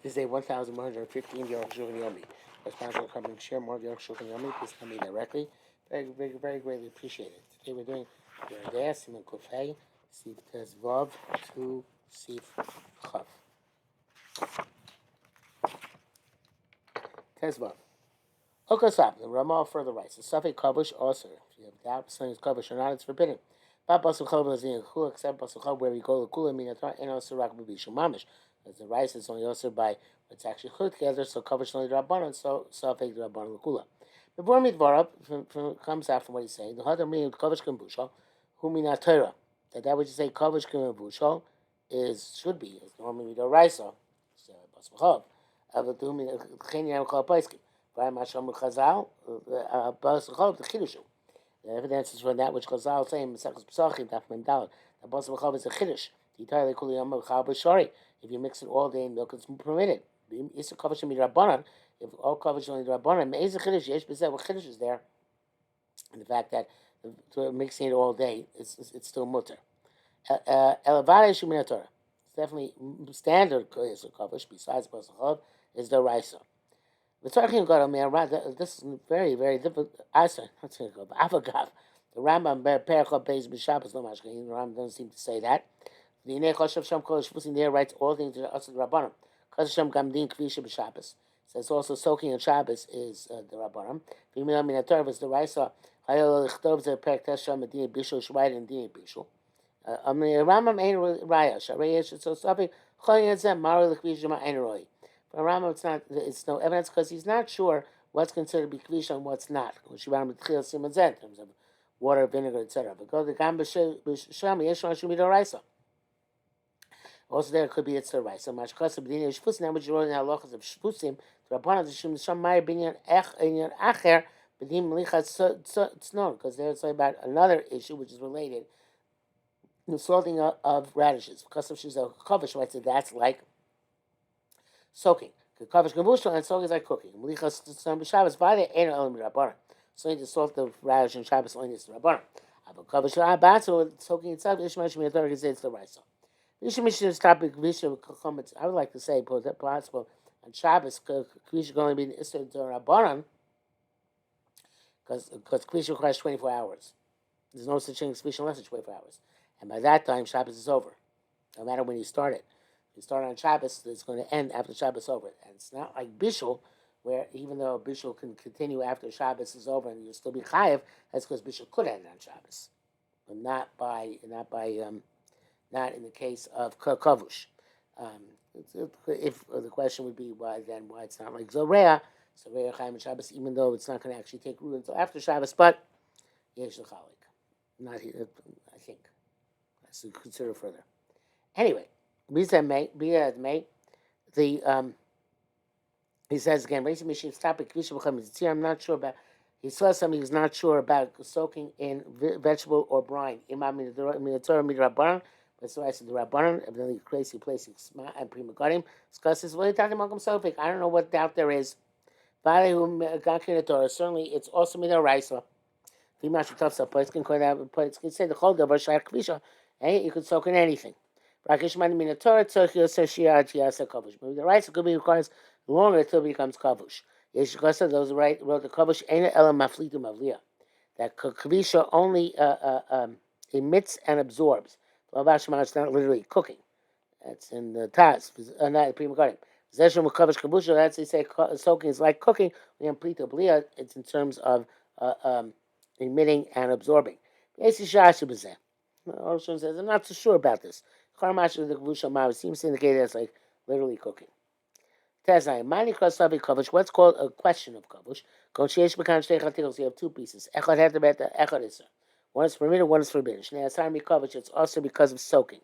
This is a 1,115 Arukh HaShulchan Yomi. Responsible for coming share more of Arukh HaShulchan Yomi. Please tell me directly. Very greatly appreciate it. Today we're doing Yerdea, Simon Kufay, Sif Tes Vav, to Sif Chav. Tes Vav. Okasap, the Ramah further writes, the Safek Kavush also. If you have doubt something is Kavush or not, it's forbidden. But Basuchav is in Kula, except Basuchav, where we go to Kula, Minatar, and also Rakabishu Mamish. As the rice is only also by what's actually put together, so Kavush only Rabbanon, so Safek Rabbanon Kula. Before Midvarab comes after what he's saying, the Hadar meaning Kavush Kambushal, who Minatora. That which you say Kavush Kambushal should be, is normally the rice, Basuchav. Avatum Kenya Kalpaiski. The evidence is from that which Chazal say in Mesechus Pesachim, Daf Mem Daled. The Basar B'chav is a chiddush. The entirely kuli yom b'chav b'shari. If you mix it all day in milk, it's permitted. If all kavish only rabbanan, me'ez a chiddush. Yesh b'zeh. What chiddush is there? And the fact that mixing it all day, it's still mutter. Elevare shumina Torah. It's definitely standard kavish. Besides Basar B'chav is the raisa. This is very difficult. Not going to go. Avagav. The Rambam Perachot Beis B'Shabbos no mashkin. The Rambam doesn't seem to say that. The Yinei Choshev Shem Kol Shvusim there writes all things to us the Rabbanim. Choshev Shem Gamdin Kvisha B'Shabbos. Says also soaking on Shabbos is the Rabbanim. V'Minam Min HaTorah is the Raisa. Hayol Lichtov Zer Perek Teshem Medina Bishul Shvayit and Dina Bishul. Rambam Ein Raya. Sharei Yesh So Safi Chol Yetzem Maro L'Kvisha Ma Ein Roi. For Rambam, it's no evidence because he's not sure what's considered to be kvisha and what's not. In terms of water, vinegar, etc. Because the gam b'sham yeshon shumi d'oraisa. Also, there could be it's d'oraisa. Mashkas b'dinei shpusim. Now, which you wrote in the halachas of shpusim, the rabbanan zishum sham ma'ir binyan acher b'dim melichas tznon. Because there's about another issue which is related. The salting of radishes. Because of she's a kavish, right? So that's like soaking. Kavish Gabushal and soaking is like cooking. Melichas tzon b'Shabbos by the ein elam rabbanan. So the salt of radish and Shabbos only is the rabbanan. But kavish la'abatzo soaking itself, Ishmael Shemiyah Torah can say it's the raisa. I would like to say, possible on Shabbos, Kvisha can only be an Isser to rabbanan because Kvisha requires 24 hours. There's no such thing as Kvisha unless it's 24 hours. And by that time, Shabbos is over. No matter when you start it. You start on Shabbos, it's going to end after Shabbos is over. And it's not like Bishul, where even though Bishul can continue after Shabbos is over and you'll still be chayiv, that's because Bishul could end on Shabbos. But not in the case of kavush. If the question would be why it's not like Zoreah Chaim and Shabbos, even though it's not going to actually take root until after Shabbos, but Yesh L'chalik. Not here, I think. Let's consider further. Anyway. He says again, I'm not sure about. He saw something he's not sure about soaking in vegetable or brine. That's why I said the Rabbanan, evidently crazy place and Prima Gadim. Discusses I don't know what doubt there is. Certainly, it's also Midaraisa. You can say the whole Davar Shayach Kvisha. Hey, you could soak in anything. Maybe the rice could be requires longer until it becomes kavush. Those wrote the kavush ain't ela maflitu mavliya. That kavisha only emits and absorbs. It's not literally cooking. That's in the Taz. Not Prima Gadim. Zeshim kavush kabusha. That's they say soaking is like cooking. It's in terms of emitting and absorbing. Arukh says, I'm not so sure about this. The seems to indicate that it's like literally cooking. What's called a question of kavush? You have two pieces. One is permitted, one is forbidden. It's also because of soaking.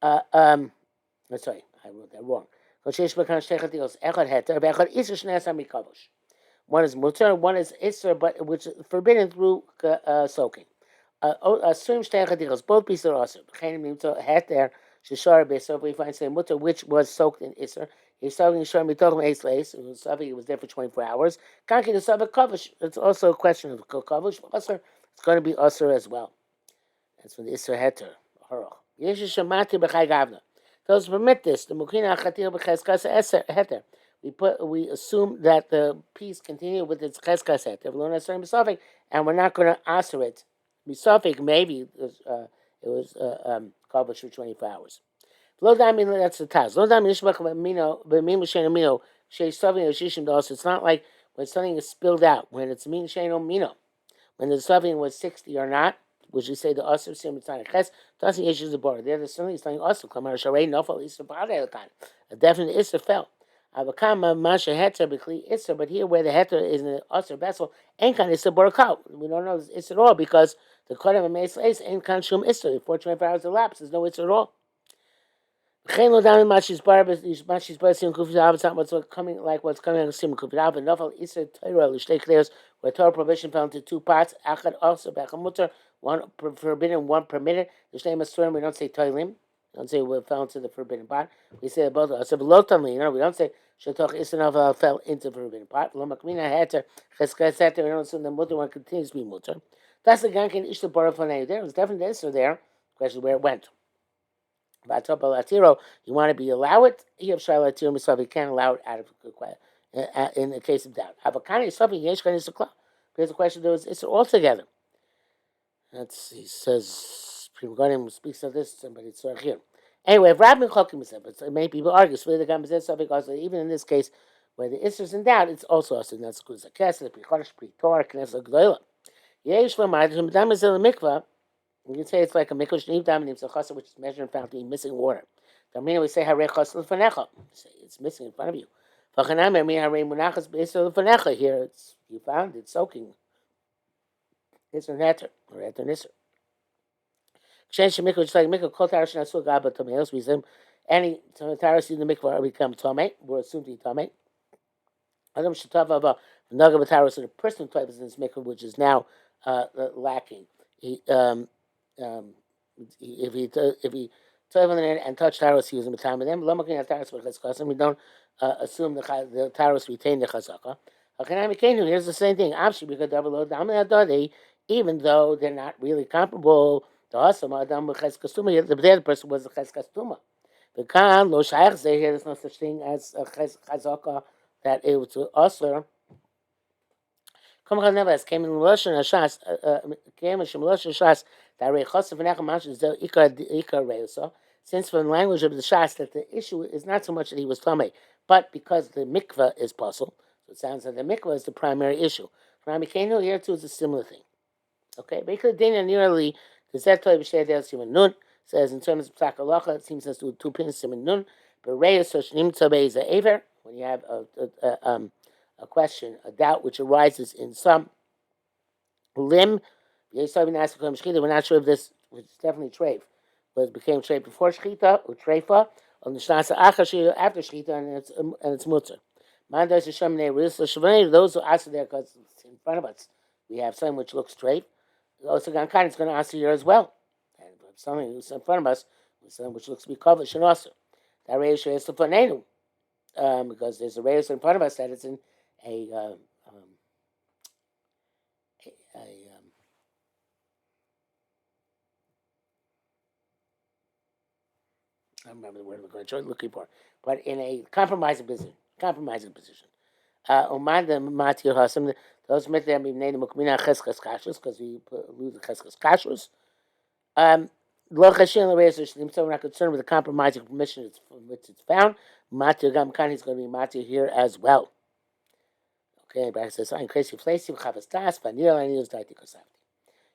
Sorry, I wrote that wrong. One is mutar, one is isser, but which is forbidden through soaking. Both pieces are awesome. Heter sheshar beisar. We find say mutar, which was soaked in isser. He's talking shar mitochim eis leis. It was there for 24 hours. Kanki the sabbath kavush. It's also a question of kavush. Usser. It's going to be usser as well. That's from the isser heter. Arukh. Yesh shamati b'chai gavna. Those permit this. The mukina chatil b'cheskas heter. We assume that the piece continued with its cheskas heter. And we're not going to answer it. Misafik, maybe it was covered for 24 hours. Lo dami, that's the taz. Lo dami nishbach b'mino b'min m'shein amino she'isavin yashishim dos. It's not like when something is spilled out, when it's min shein amino. When the saving was 60 or not, which you say the Asr Sim Tzana Ches, doesn't issue the border. There, the Sunni is telling Asr, Klamar Sharei Nofal Isra Ba'adei a definite Isra fell. Avakama Masha Heter B'Kli Isra, but here where the Heter is in the Asr vessel, ain't kan Isra Barakal. We don't know it's at all because the Kodem and Meis Leis ain't kan Shum Isra. Before 24 hours elapsed, there's no Isra at all. What's coming like what's coming on Sim Kupidav and Nofal Isra Torah Lishtei Kleos, where Torah prohibition fell into two parts. Achad also Bechamutter, one forbidden, one permitted. The Shnei Masurim, we don't say Toilim, we don't say we fell into the forbidden part. We say both. So Lotamli, we don't say Shatoch Isra Nofal fell into the forbidden part. Lomakmina Heter Cheskas Heter, we don't assume the mutter one continues to be mutter. That's the Gankin Ishta Barafanei. There was definitely Isra there. The question is where it went. You want to be allow it. You can't allow it out of in the case of doubt. Avakani is something because the question was it's altogether. He says Primogonim speaks of this, but it's right here. Anyway, if Rabbi Chokim said, but many people argue so the Gam says something also even in this case where the Isra in doubt, it's also us that's good as a Kessel, Prichosh, Pritor, Knesset Gdoila. Yesh Lamadrim Damizel Mikvah. You can say it's like a mikvah shniv dam and chasa, which is measured and found to be missing water. The meaning we say harei chasa l'fanecha. It's missing in front of you. V'chanam I mean harei munachas b'isra l'fanecha. Here it's you found it's soaking. It's a netter or eter nisser. Kshen shemikvah just like mikvah kol tarash nasu gaba tomeos. We say any tarash in the mikvah become tomei. We're assumed to be tomei. Adam shatav ava naga b'tarash in a personal type is in this mikvah, which is now lacking. If he traveled in and touched taros, he was in the time of them. We don't assume the taros retained the chazaka. Here's the same thing. Even though they're not really comparable, the other person was the cheskastuma. The kan lo shayach say here there's no such thing as a chazaka that it was usher. Came in Lashon Hashas, came in Lashon Hashas, that Rei Chosav and Echamash is the Ikar Reusa. Since from the language of the Shas that the issue is not so much that he was Tamei, but because the mikveh is puzzle. So it sounds like the mikveh is the primary issue. Rami Kenu here too is a similar thing. Okay, because Dana nearly the Zetoi B'Shtei Del Siman Nun says in terms of Psak Halacha, it seems as to two pins Siman Nun, but Reus Sosh Nimtza Beis Aver when you have a question, a doubt which arises in some limb. We're not sure if this was definitely treif, but it became treif before shchita or treifa, or the shnasa after shchita, and it's mutter. Those who answer there because it's in front of us, we have something which looks treif. Also, Gankan is going to answer here as well, and something who's in front of us, something which looks to be covered, should also. That reis is the fanenu, because there's a reis in front of us that it's in I don't remember the word I'm going to looking for, but in a compromising position. Oman the matir hasam those met them in name mukmina cheskas kashrus because we lose the cheskas kashrus. Lo chashin l'reis so we're not concerned with the compromising permission from which it's found. Matir gam kan is going to be matir here as well. Okay, but it says, in case you place him, Chavas Das, Vanilla, and use Daitikosavti.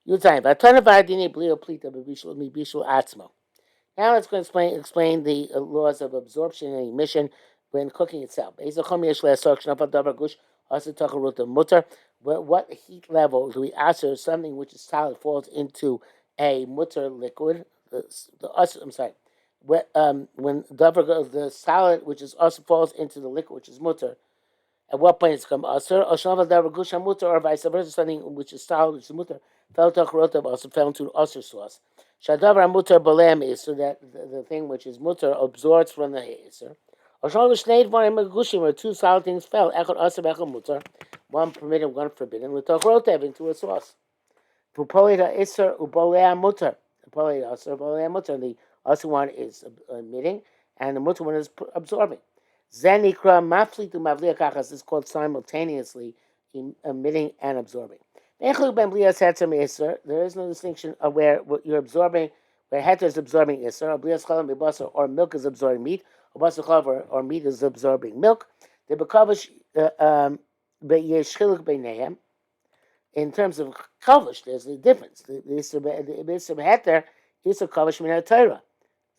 Yutzayim, Vatana Vardini, Blio Plita, Bishul Atzmo. Now let's go explain the laws of absorption and emission when cooking itself. What heat level do we answer something which is solid falls into a mutter liquid? I'm sorry. When the solid which is also falls into the liquid which is mutter. At what point it's come asur? Or vice versa, something which is solid, which is mutter, fell to charotav, also fell into asur sauce. Shadavar mutter balem is so that the thing which is mutter absorbs from the iser. Or two solid things fell. Echad asur, echad mutter. One permitted, one forbidden. With charotav into a sauce. Pupolita iser ubolea mutter. Pupolita asur, ubolea mutter. The asur one is emitting, and the mutter one is absorbing. Zenikra mafli to mavlia kachas is called simultaneously emitting and absorbing. There is no distinction of where what you're absorbing, where heter is absorbing isser, or milk is absorbing meat, or meat is absorbing milk. The bekavish in terms of kavish, there's a difference. The isser heter is a kavish min Torah.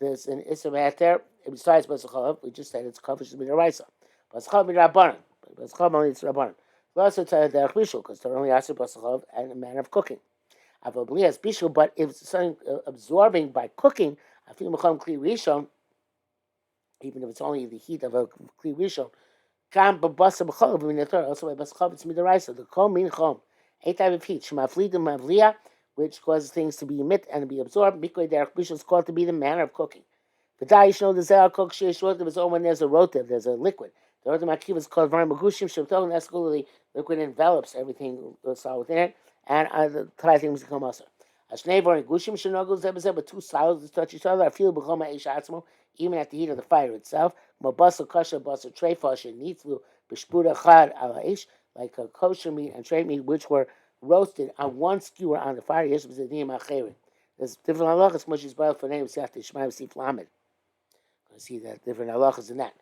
There's an isser heter besides basachalav. We just said it's kavish min Raisa. Basachalav min Rabbanan. Basachalav only it's Rabbanan. Also, derech bishul because they're only asked basachalav and a manner of cooking. Avablias bishul, but if it's something absorbing by cooking, I feel mecham kli rishon, even if it's only the heat of a kli rishon. Kam babasa b'chalav min Torah. Also by basachalav it's midraisa. The kol min chom. A type of heat, shemaflidim mavliya, which causes things to be emit and to be absorbed. Mikveh derech bishul is called to be the manner of cooking. V'day you should know the zeh cook sheish rotav is when there's a rotav, there's a liquid. The rotav makiv is called varim magushim shemtov, and that's the liquid envelops everything that's all within it, and the try things become also. Ashnei varim gushim shenogul zebazeh, but two solids that touch each other. I feel b'choma eish atzmo, even at the heat of the fire itself. Mo basel kasher basel treifa shenitlu b'shpura chad al haish, like a kosher meat and tray meat, which were roasted on one skewer on the fire. There's different halachas. Moshe's boiled for name. See after Shema see flamed. I see that different halachas in that.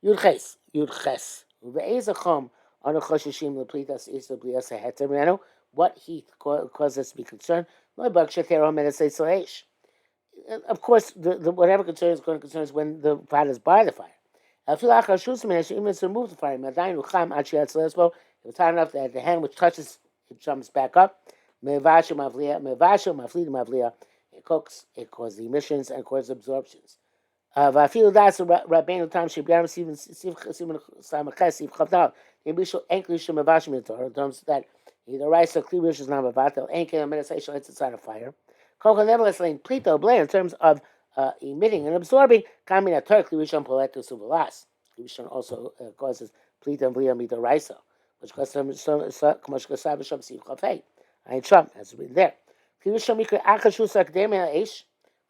Yud ches. Ve'ezachom anu choshishim leplitas isa bliasa hetermeno. What heat causes us to be concerned? Of course, whatever concern is going to concern is when the fire is by the fire. Arukh HaShulchan, even if remove the fire, if it's hot enough that the hand which touches it jumps back up. It cooks, it causes emissions and causes absorptions. I feel that's Rabbeinu time she began receiving Samachesiv Chavdal. The initial English Mavashim in terms that either rice or cleavage is not Mavatel, Enkel and meditation lights inside a fire. Coca nevertheless laying Plito Blair in terms of emitting and absorbing, Kamina Turk, Cleavishon Poletus Uvalas. Cleavishon also causes Plito and Blia Mita Risa, which causes Kamashka Siv Chafei. I ain't Trump, as we there. Cleavishon Mikra Akashus Akademia Aish.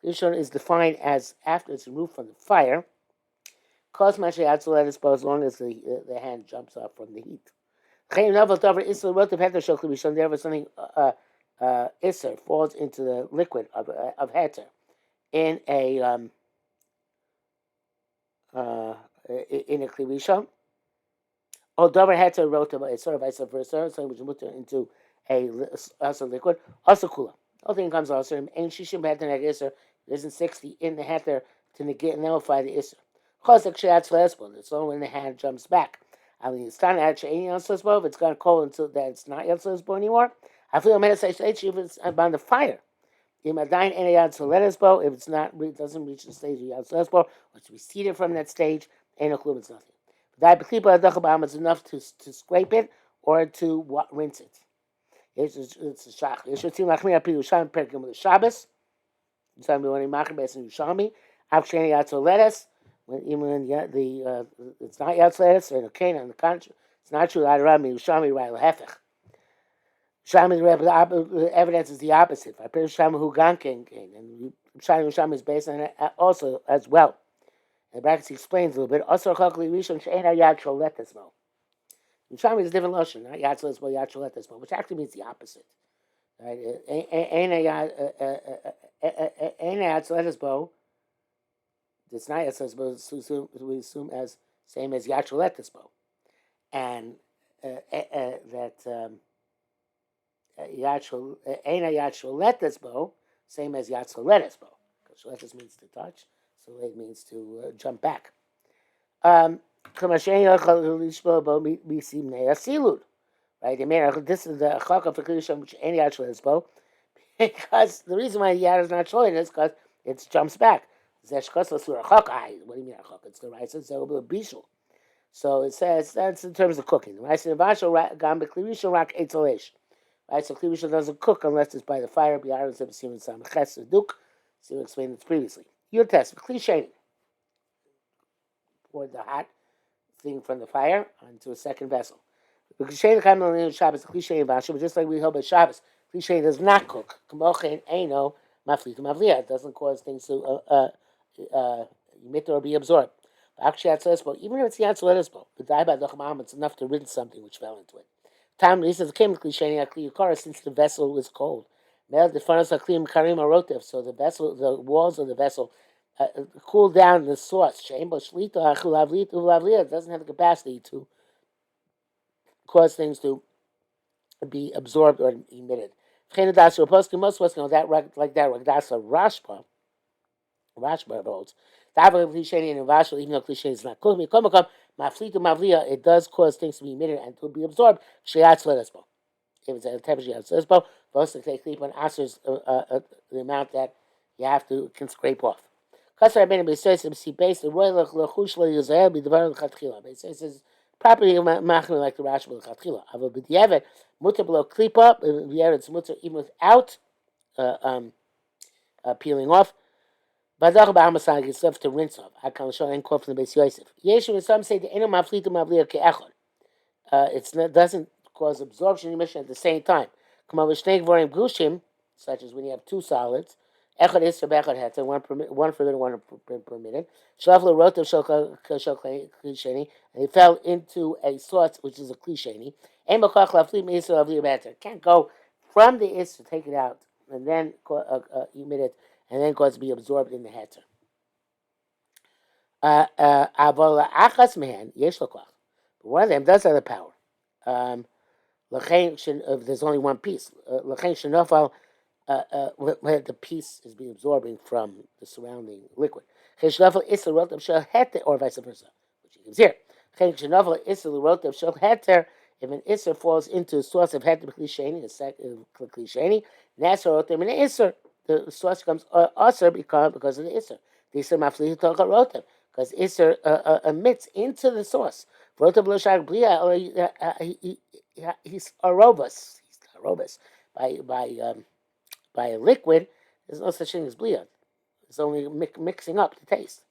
Cleavishon is defined as after it's removed from the fire. Cause Mashiach as long as the hand jumps off from the heat. There was something Isser falls into the liquid of heter in a klivishon. Or davar heter wrote about it's sort of vice versa, so which put into a liquid. Also kula. The whole thing comes also and shishim heter neg Isser. There isn't 60 in the heter to negate and nullify the Isser. Chosek she'atz lesbon. It's only when the hand jumps back. I mean, it's not actually any Yatzlesbo. If it's gone cold until that it's not Yatzlesbo anymore. I feel if it's on the fire. If it's not, it doesn't reach the stage of Yatzlesbo, or it's receded from that stage, ain't no clue, it's nothing. It's enough to scrape it or to rinse it. It's a shach. It should seem like me. I put Yerushalmi perkim with the Shabbos. Yerushalmi when he machar beis in Yerushalmi. Avsheni Yatzledes. Even when it's not Yatzledes or okay, on the contrary, it's not true. I Rami Yerushalmi right lehefech. The evidence is the opposite. I put Yerushalmi who ganken and Yerushalmi is based on it also as well. And brackets explains a little bit. Also, Chakli Rishon she'ena yad sholetesmo. Yerushalmi is a different lotion, not Yatzledes but yad sholetesmo, which actually means the opposite. Right? Ena Yatzledes bo. It's not Yatzledes, we assume as same as Yatzledes bo, and that Ena Yatzledes bo, same as Yatzledes bo. Because Sholetes means to touch, so it means to jump back. Right? This is the chaka for Kedusha, which Ena Yatzledes bo, because the reason why Yad is not showing is because it jumps back. What do you mean it's the rice? It's a bishul. So it says that's in terms of cooking. Right? So klivishon doesn't cook unless it's by the fire. So we explained this previously. Your test cliche. Pour the hot thing from the fire onto a second vessel. Just like we hold by Shabbos, cliche does not cook. It doesn't cause things to emit or be absorbed. Actually, even if it's the Yatzalespo, the die by the it's enough to rinse something which fell into it. Time he says chemically shani akli yukara since the vessel was cold. Mel the funnels akli karim arotev, so the vessel, the walls of the vessel cool down the sauce. Shembo shlita achulavlit ulavlia. It doesn't have the capacity to cause things to be absorbed or emitted. That like that. Ragdasa Rashba holds. Even though cliche is not close, it does cause things to be emitted and to be absorbed. If it's a temperature of Lesbo, most they sleep on answers the amount that you have to can scrape off. Kasar Rabbeinu B'Yisrael based the royal lechush lo Yisrael b'devar l'chatchila. It says properly machmer like the Rashi l'chatchila. Avo b'diavad mutar below klipa. It's mutar even without peeling off. Badach ba'amasag is left to rinse off. I can show and quote from the Beis Yosef. Yeshu, some say the eno maflitu mavliya ke'echad. It doesn't cause absorption and emission at the same time. Such as when you have two solids, echad isser bechad heter, one forbidden, one permitted. Shavla rotav shel klisheni, and he fell into a sauce which is a klisheni. Can't go from the isser, take it out, and then emit it, and then cause it to be absorbed in the heter. Avola achas mehen yesh lokwach. One of them does have the power. There's only one piece. Where the piece is being absorbing from the surrounding liquid. Or vice versa, which he gives here. If an isser falls into a source of heter klisheni, a second klisheni, the source becomes usher because of the isser. The isser mafli rotem because isser emits into the source. He's aerobus. By a liquid. There's no such thing as blia. It's only mixing up the taste.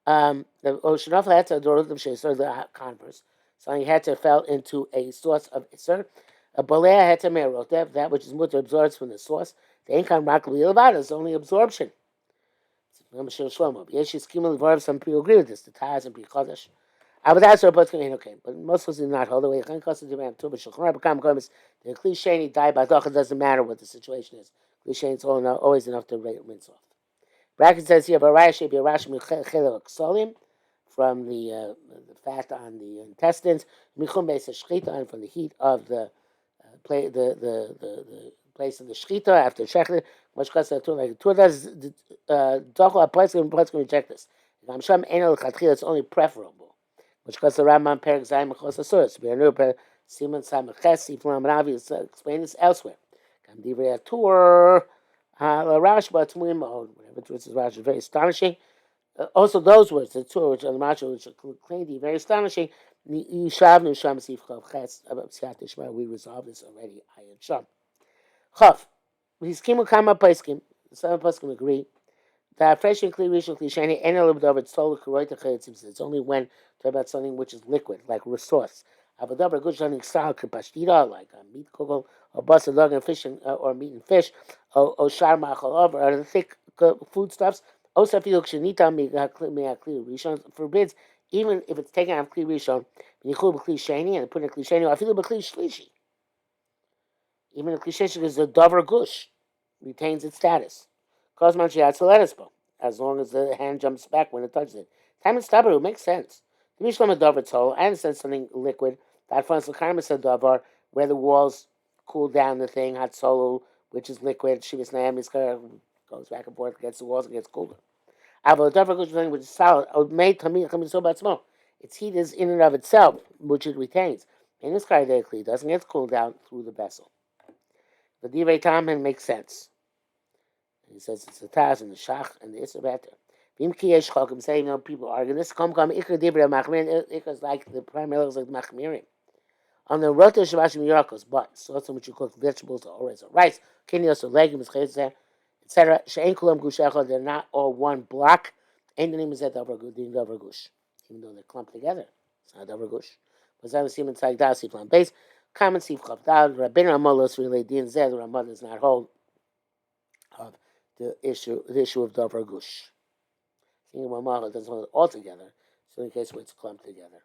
The ocean of heter the converse. So he had to fell into a source of iser. A balea heter merotev, that which is mutter absorbs from the source. The income rakli is only absorption. Some people agree with this. The Taz and Pichodesh. But that's what okay. But most of us do not hold the way. The cliche die by docha doesn't matter what the situation is. Cliche is always enough to rinse off. Bracket says here, from the fat on the intestines, and from the heat of the place of the shchita after shechita. Much like the Torah does, docha place can reject this. It's only preferable. Which because the Rambam Perek Zayin Mechos Asuros. Be'enu Per Simon Sameches Iflam Ravi explain this elsewhere. Kam Divrei Atur Rashba Tmuim Mahod. Whatever this is Rashi, very astonishing. Also those words, the Torah which on the Rashi which are claimed to be very astonishing. Yishav Nisham Sif Chav Ches Absiat Ishmael. We resolved this already. Ayin Sham. Chav. These Kimu Kama Paiskim. Some Paiskim agree. It's only when talk about something which is liquid, like resource. Like meat kugel, or basa dog and fish, or meat and fish, or shar machal or the thick foodstuffs. Forbids even if it's taken out of kli rishon, and put in a klisheni, or shlishi. Even a klisheni is a davar gush, retains its status. As long as the hand jumps back when it touches it. Time is stubborn, it makes sense. The Mishlam Davar told, I understand something liquid, that front Davar, where the walls cool down the thing, hot solo, which is liquid, Shivas Naamiska goes back and forth against the walls and gets colder. Avo Davar goes something which is solid, made Tamil coming so about smoke. Its heat is in and of itself, which it retains. And this Kardekli doesn't get cooled down through the vessel. The Divrei Tamen makes sense. He says it's the Taz and the Shach and the Isser better. Say, people argue this. Ikar like the primary is like Machmirim. On the Rota Shabashim Yarkos, but sauce in which you cook vegetables or always or rice, kidneys or legumes, etc. She'en kulam gush, they're not all one block. And the name is that Davar Gush. Even though they're clumped together, it's not Davar Gush. But I was seeing inside Dasi Plan base. Common Sif Chavdal, Rabbeinu Amolos really Din Zed, the Ramah does not hold of the issue of Davar Gush. Single Mamacha doesn't hold it all together. So in case where it's clumped together.